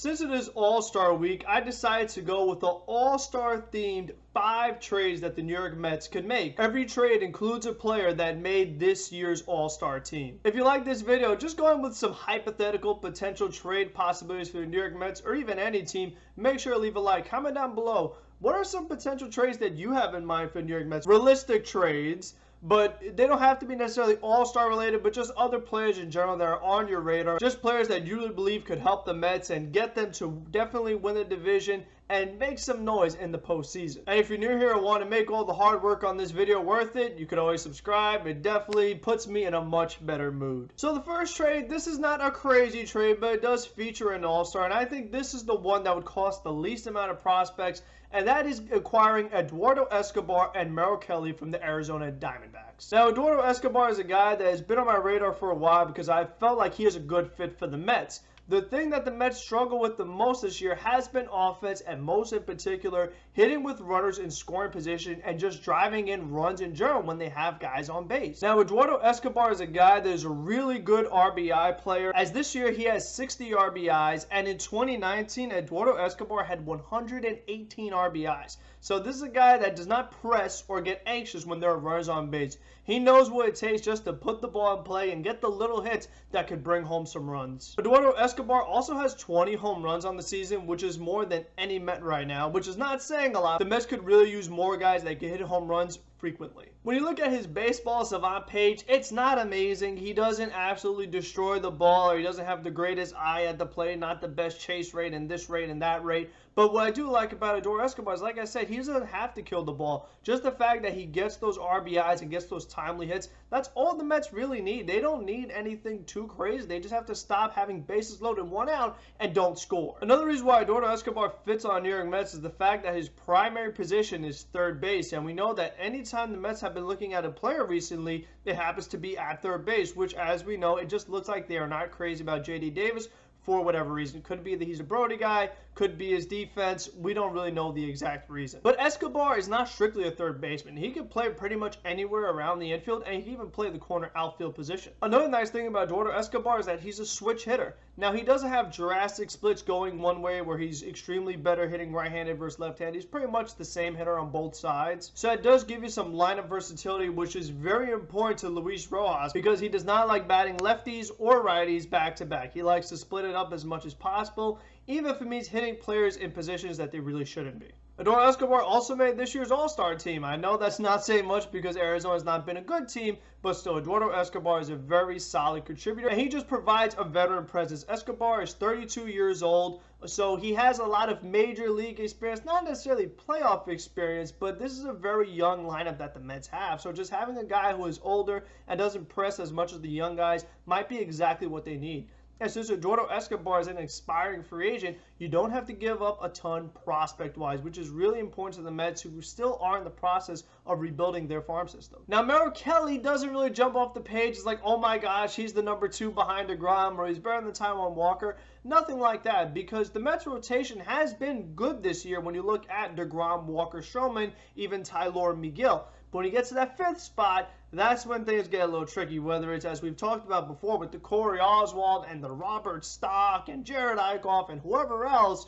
Since it is All-Star Week, I decided to go with the All-Star themed 5 trades that the New York Mets could make. Every trade includes a player that made this year's All-Star team. If you like this video, just going with some hypothetical potential trade possibilities for the New York Mets or even any team, make sure to leave a like. Comment down below, what are some potential trades that you have in mind for the New York Mets? Realistic trades, but they don't have to be necessarily all-star related, but just other players in general that are on your radar. Just players that you really believe could help the Mets and get them to definitely win the division and make some noise in the postseason. And if you're new here and want to make all the hard work on this video worth it, you can always subscribe. It definitely puts me in a much better mood. So the first trade, this is not a crazy trade, but it does feature an all-star, and I think this is the one that would cost the least amount of prospects, and that is acquiring Eduardo Escobar and Merrill Kelly from the Arizona Diamondbacks. Now, Eduardo Escobar is a guy that has been on my radar for a while because I felt like he is a good fit for the Mets. The thing that the Mets struggle with the most this year has been offense, and most in particular, hitting with runners in scoring position and just driving in runs in general when they have guys on base. Now, Eduardo Escobar is a guy that is a really good RBI player, as this year he has 60 RBIs, and in 2019, Eduardo Escobar had 118 RBIs. So this is a guy that does not press or get anxious when there are runners on base. He knows what it takes just to put the ball in play and get the little hits that could bring home some runs. Eduardo Escobar also has 20 home runs on the season, which is more than any Met right now, which is not saying a lot. The Mets could really use more guys that can hit home runs frequently. When you look at his baseball savant page, it's not amazing. He doesn't absolutely destroy the ball, or he doesn't have the greatest eye at the plate, not the best chase rate and this rate and that rate. But what I do like about Eduardo Escobar is, like I said, he doesn't have to kill the ball. Just the fact that he gets those RBIs and gets those timely hits, that's all the Mets really need. They don't need anything too crazy. They just have to stop having bases loaded, 1 out, and don't score. Another reason why Eduardo Escobar fits on New York Mets is the fact that his primary position is third base, and we know that anytime the Mets have been looking at a player recently, it happens to be at third base, which, as we know, it just looks like they are not crazy about J.D. Davis for whatever reason. Could be that he's a Brody guy, could be his defense. We don't really know the exact reason. But Escobar is not strictly a third baseman. He can play pretty much anywhere around the infield, and he can even play the corner outfield position. Another nice thing about Eduardo Escobar is that he's a switch hitter. Now, he doesn't have drastic splits going one way where he's extremely better hitting right-handed versus left-handed. He's pretty much the same hitter on both sides. So it does give you some lineup versatility, which is very important to Luis Rojas because he does not like batting lefties or righties back-to-back. He likes to split it up as much as possible, even if it means hitting players in positions that they really shouldn't be. Eduardo Escobar also made this year's All-Star team. I know that's not saying much because Arizona has not been a good team, but still, Eduardo Escobar is a very solid contributor, and he just provides a veteran presence. Escobar is 32 years old, so he has a lot of major league experience, not necessarily playoff experience, but this is a very young lineup that the Mets have. So just having a guy who is older and doesn't press as much as the young guys might be exactly what they need. And since Eduardo Escobar is an expiring free agent, you don't have to give up a ton prospect-wise, which is really important to the Mets, who still are in the process of rebuilding their farm system. Now, Merrill Kelly doesn't really jump off the page. It's like, oh my gosh, he's the number 2 behind DeGrom, or he's better than Taijuan Walker. Nothing like that, because the Mets rotation has been good this year when you look at DeGrom, Walker, Stroman, even Tylor Megill. But when he gets to that 5th spot, that's when things get a little tricky, whether it's, as we've talked about before, with the Corey Oswalt and the Robert Stock and Jared Eichhoff and whoever else.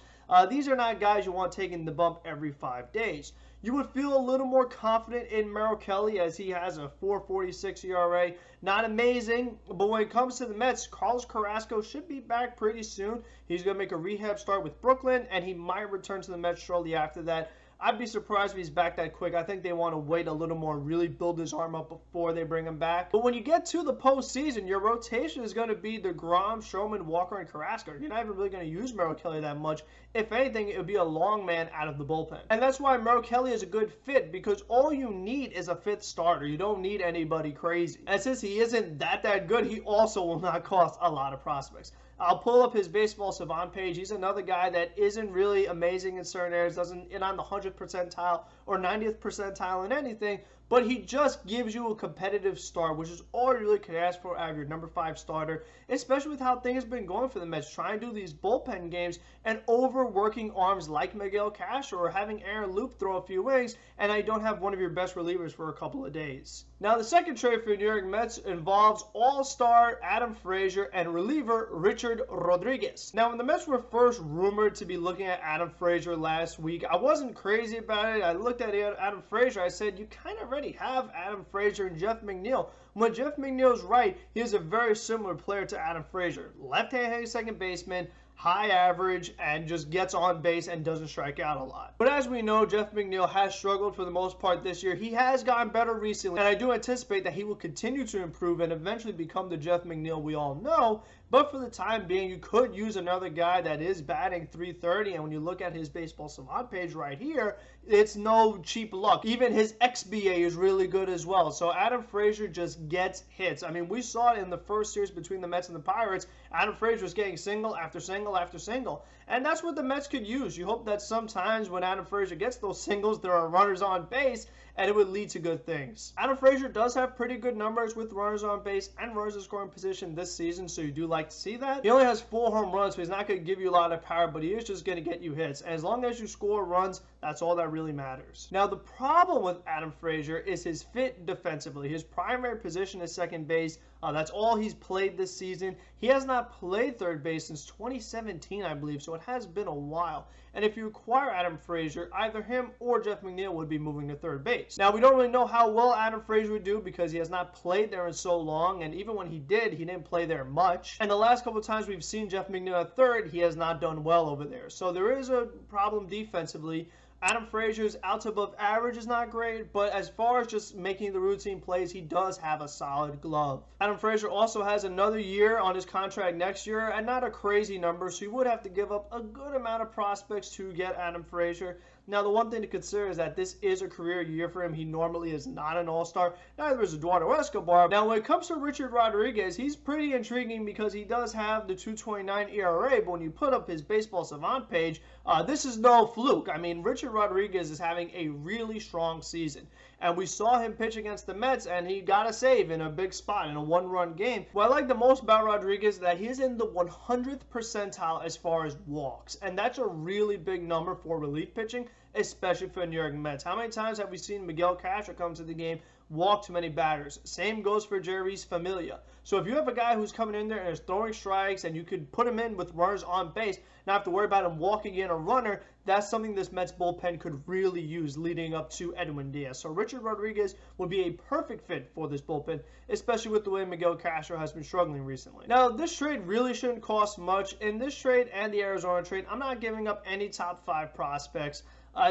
These are not guys you want taking the bump every 5 days. You would feel a little more confident in Merrill Kelly, as he has a 4.46 ERA. Not amazing, but when it comes to the Mets, Carlos Carrasco should be back pretty soon. He's going to make a rehab start with Brooklyn, and he might return to the Mets shortly after that. I'd be surprised if he's back that quick. I think they want to wait a little more, really build his arm up before they bring him back. But when you get to the postseason, your rotation is going to be DeGrom, Stroman, Walker, and Carrasco. You're not even really going to use Merrill Kelly that much. If anything, it would be a long man out of the bullpen. And that's why Merrill Kelly is a good fit, because all you need is a 5th starter. You don't need anybody crazy. And since he isn't that good, he also will not cost a lot of prospects. I'll pull up his baseball savant page. He's another guy that isn't really amazing in certain areas, doesn't hit on the 100th percentile or 90th percentile in anything, but he just gives you a competitive start, which is all you really could ask for out of your number 5 starter, especially with how things have been going for the Mets, trying to do these bullpen games and overworking arms like Miguel Castro or having Aaron Loup throw a few innings, and I don't have one of your best relievers for a couple of days. Now, the second trade for the New York Mets involves all-star Adam Frazier and reliever Richard Rodriguez. Now, when the Mets were first rumored to be looking at Adam Frazier last week, I wasn't crazy about it. I looked at Adam Frazier, I said, you kind of already have Adam Frazier and Jeff McNeil. When Jeff McNeil's right, he is a very similar player to Adam Frazier. Left-hand second baseman, high average, and just gets on base and doesn't strike out a lot. But as we know, Jeff McNeil has struggled for the most part this year. He has gotten better recently, and I do anticipate that he will continue to improve and eventually become the Jeff McNeil we all know. But for the time being, you could use another guy that is batting .330, and when you look at his Baseball Savant page right here, it's no cheap luck. Even his XBA is really good as well. So Adam Frazier just gets hits. I mean, we saw it in the first series between the Mets and the Pirates. Adam Frazier was getting single after single after single. And that's what the Mets could use. You hope that sometimes when Adam Frazier gets those singles, there are runners on base, and it would lead to good things. Adam Frazier does have pretty good numbers with runners on base and runners in scoring position this season, so you do like to see that. He only has 4 home runs, so he's not going to give you a lot of power, but he is just going to get you hits. And as long as you score runs, that's all that really matters. Now, the problem with Adam Frazier is his fit defensively. His primary position is second base. That's all he's played this season. He has not played third base since 2017, I believe, so it has been a while. And if you acquire Adam Frazier, either him or Jeff McNeil would be moving to third base. Now, we don't really know how well Adam Frazier would do because he has not played there in so long, and even when he did, he didn't play there much. And the last couple of times we've seen Jeff McNeil at third, he has not done well over there. So there is a problem defensively. Adam Frazier's out to above average is not great, but as far as just making the routine plays, he does have a solid glove. Adam Frazier also has another year on his contract next year, and not a crazy number, so you would have to give up a good amount of prospects to get Adam Frazier. Now, the one thing to consider is that this is a career year for him. He normally is not an all-star. Neither is Eduardo Escobar. Now, when it comes to Richard Rodriguez, he's pretty intriguing because he does have the 2.29 ERA, but when you put up his Baseball Savant page, this is no fluke. I mean, Richard Rodriguez is having a really strong season. And we saw him pitch against the Mets, and he got a save in a big spot in a one-run game. What I like the most about Rodriguez is that he's in the 100th percentile as far as walks. And that's a really big number for relief pitching, especially for the New York Mets. How many times have we seen Miguel Castro come to the game, walk too many batters? Same goes for Jeurys Familia. So if you have a guy who's coming in there and is throwing strikes and you could put him in with runners on base, not have to worry about him walking in a runner, that's something this Mets bullpen could really use leading up to Edwin Diaz. So Richard Rodriguez would be a perfect fit for this bullpen, especially with the way Miguel Castro has been struggling recently. Now, this trade really shouldn't cost much. In this trade and the Arizona trade, I'm not giving up any top 5 prospects.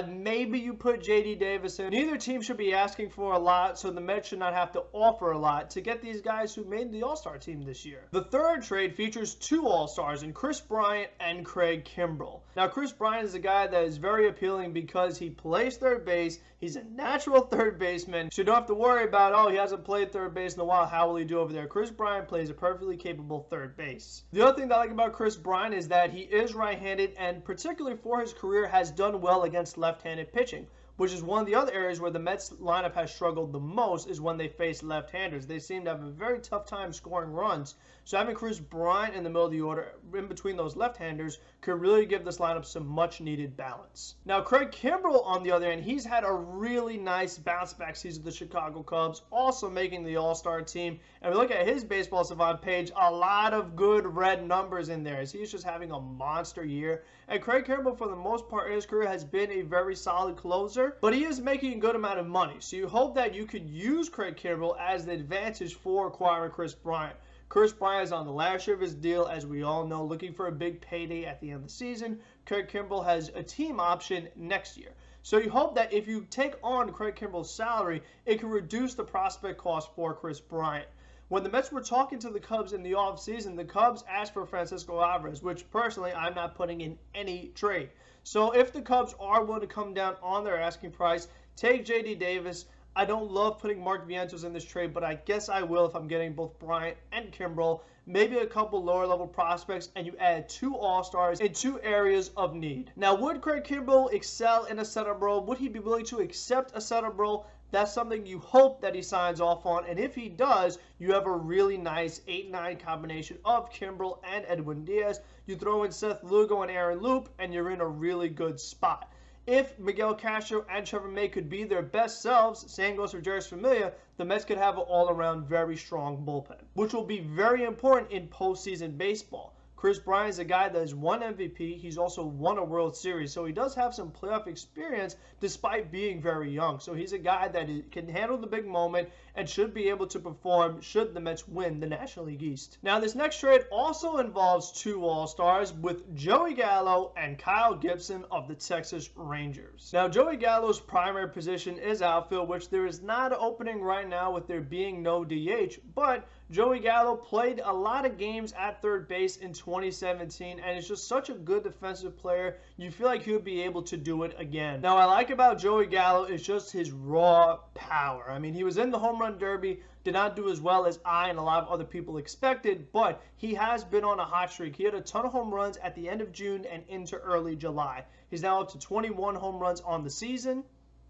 Maybe you put J.D. Davis in. Neither team should be asking for a lot, so the Mets should not have to offer a lot to get these guys who made the All-Star team this year. The third trade features 2 All-Stars in Kris Bryant and Craig Kimbrell. Now, Kris Bryant is a guy that is very appealing because he plays third base. He's a natural third baseman. So you don't have to worry about, oh, he hasn't played third base in a while. How will he do over there? Kris Bryant plays a perfectly capable third base. The other thing that I like about Kris Bryant is that he is right-handed and particularly for his career has done well against left-handed pitching, which is one of the other areas where the Mets lineup has struggled the most is when they face left-handers. They seem to have a very tough time scoring runs. So having Kris Bryant in the middle of the order, in between those left-handers, could really give this lineup some much-needed balance. Now, Craig Kimbrell, on the other hand, he's had a really nice bounce-back season with the Chicago Cubs, also making the All-Star team. And we look at his Baseball Savant page, a lot of good red numbers in there as he's just having a monster year. And Craig Kimbrell, for the most part in his career, has been a very solid closer, but he is making a good amount of money. So you hope that you could use Craig Kimbrell as the advantage for acquiring Kris Bryant. Kris Bryant is on the last year of his deal, as we all know, looking for a big payday at the end of the season. Craig Kimbrell has a team option next year. So you hope that if you take on Craig Kimbrell's salary, it can reduce the prospect cost for Kris Bryant. When the Mets were talking to the Cubs in the offseason, the Cubs asked for Francisco Alvarez, which personally I'm not putting in any trade. So if the Cubs are willing to come down on their asking price, take J.D. Davis. I don't love putting Mark Vientos in this trade, but I guess I will if I'm getting both Bryant and Kimbrell, maybe a couple lower-level prospects, and you add 2 All-Stars in 2 areas of need. Now, would Craig Kimbrell excel in a setup role? Would he be willing to accept a setup role? that's something you hope that he signs off on. And if he does, you have a really nice 8-9 combination of Kimbrell and Edwin Diaz. You throw in Seth Lugo and Aaron Loop, and you're in a really good spot. If Miguel Castro and Trevor May could be their best selves, same goes for Jeurys Familia, the Mets could have an all-around very strong bullpen, which will be very important in postseason baseball. Kris Bryant is a guy that has won MVP. He's also won a World Series, so he does have some playoff experience despite being very young. So he's a guy that can handle the big moment and should be able to perform should the Mets win the National League East. Now, this next trade also involves two All-Stars with Joey Gallo and Kyle Gibson of the Texas Rangers. Now, Joey Gallo's primary position is outfield, which there is not an opening right now with there being no DH, but Joey Gallo played a lot of games at third base in 2017 and is just such a good defensive player. You feel like he would be able to do it again. Now, what I like about Joey Gallo is just his raw power. I mean, he was in the home run derby, did not do as well as I and a lot of other people expected, but he has been on a hot streak. He had a ton of home runs at the end of June and into early July. He's now up to 21 home runs on the season.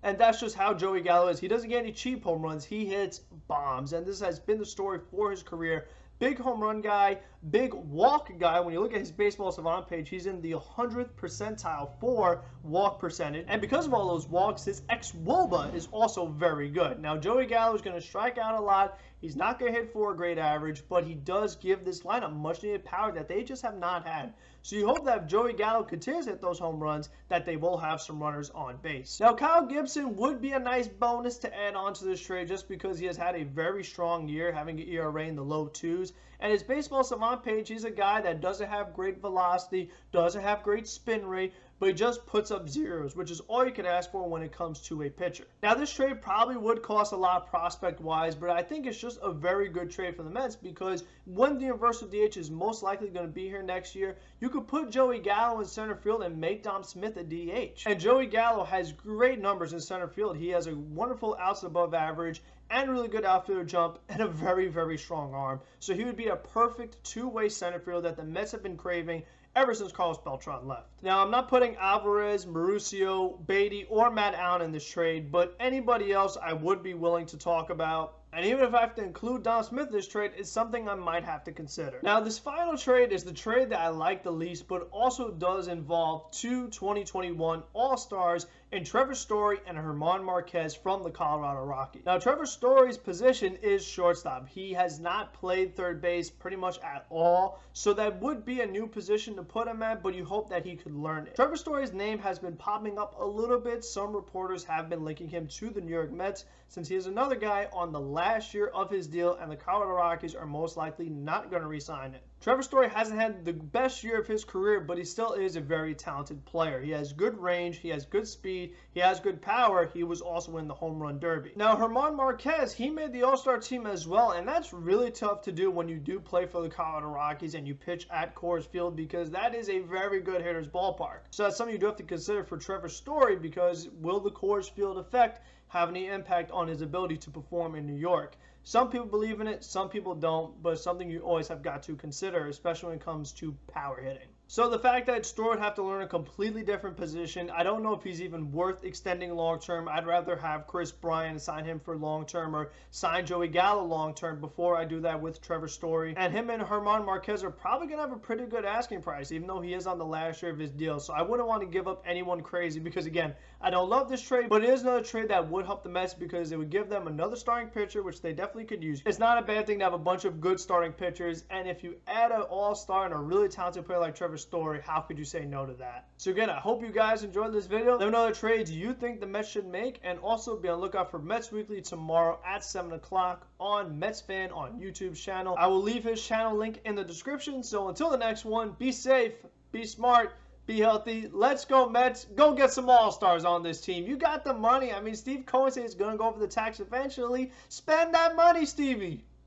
And that's just how Joey Gallo is. He doesn't get any cheap home runs. He hits bombs. And this has been the story for his career. Big home run guy, big walk guy. When you look at his Baseball Savant page, he's in the 100th percentile for walk percentage. And because of all those walks, his ex-WOBA is also very good. Now, Joey Gallo is going to strike out a lot. He's not going to hit for a great average, but he does give this lineup much-needed power that they just have not had. So you hope that if Joey Gallo continues to hit those home runs, that they will have some runners on base. Now, Kyle Gibson would be a nice bonus to add on to this trade just because he has had a very strong year, having an ERA in the low 2s. And his Baseball Savant page, he's a guy that doesn't have great velocity, doesn't have great spin rate, but he just puts up zeros, which is all you can ask for when it comes to a pitcher. Now, this trade probably would cost a lot prospect-wise, but I think it's just a very good trade for the Mets because when the universal DH is most likely going to be here next year, you could put Joey Gallo in center field and make Dom Smith a DH. And Joey Gallo has great numbers in center field. He has a wonderful outs above average and really good outfielder jump and a very, very strong arm. So he would be a perfect two-way center field that the Mets have been craving ever since Carlos Beltran left. Now, I'm not putting Alvarez, Mauricio, Beatty, or Matt Allen in this trade, but anybody else I would be willing to talk about. And even if I have to include Dom Smith in this trade, it's something I might have to consider. Now, this final trade is the trade that I like the least, but also does involve two 2021 All-Stars in Trevor Story and Herman Marquez from the Colorado Rockies. Now, Trevor Story's position is shortstop. He has not played third base pretty much at all, so that would be a new position to put him at, but you hope that he could learn it. Trevor Story's name has been popping up a little bit. Some reporters have been linking him to the New York Mets since he is another guy on the last year of his deal, and the Colorado Rockies are most likely not going to re-sign it. Trevor Story hasn't had the best year of his career, but he still is a very talented player. He has good range, he has good speed, he has good power. He was also in the home run derby. Now, Herman Marquez, he made the All-Star team as well, and that's really tough to do when you do play for the Colorado Rockies and you pitch at Coors Field because that is a very good hitter's ballpark. So that's something you do have to consider for Trevor Story because will the Coors Field effect have any impact on his ability to perform in New York? Some people believe in it, some people don't, but it's something you always have got to consider, especially when it comes to power hitting. So the fact that Story would have to learn a completely different position, I don't know if he's even worth extending long-term. I'd rather have Kris Bryant sign him for long-term or sign Joey Gallo long-term before I do that with Trevor Story. And him and Herman Marquez are probably going to have a pretty good asking price, even though he is on the last year of his deal. So I wouldn't want to give up anyone crazy because, again, I don't love this trade, but it is another trade that would help the Mets because it would give them another starting pitcher, which they definitely could use. It's not a bad thing to have a bunch of good starting pitchers, and if you add an all-star and a really talented player like Trevor Story, how could you say no to that? So again, I hope you guys enjoyed this video. Let me know the trades you think the Mets should make, and also be on the lookout for Mets Weekly tomorrow at 7 o'clock on Metfan on YouTube's channel. I will leave his channel link in the description. So until the next one, be safe, be smart, be healthy. Let's go, Mets. Go get some all-stars on this team. You got the money. I mean, Steve Cohen says he's going to go over the tax eventually. Spend that money, Stevie.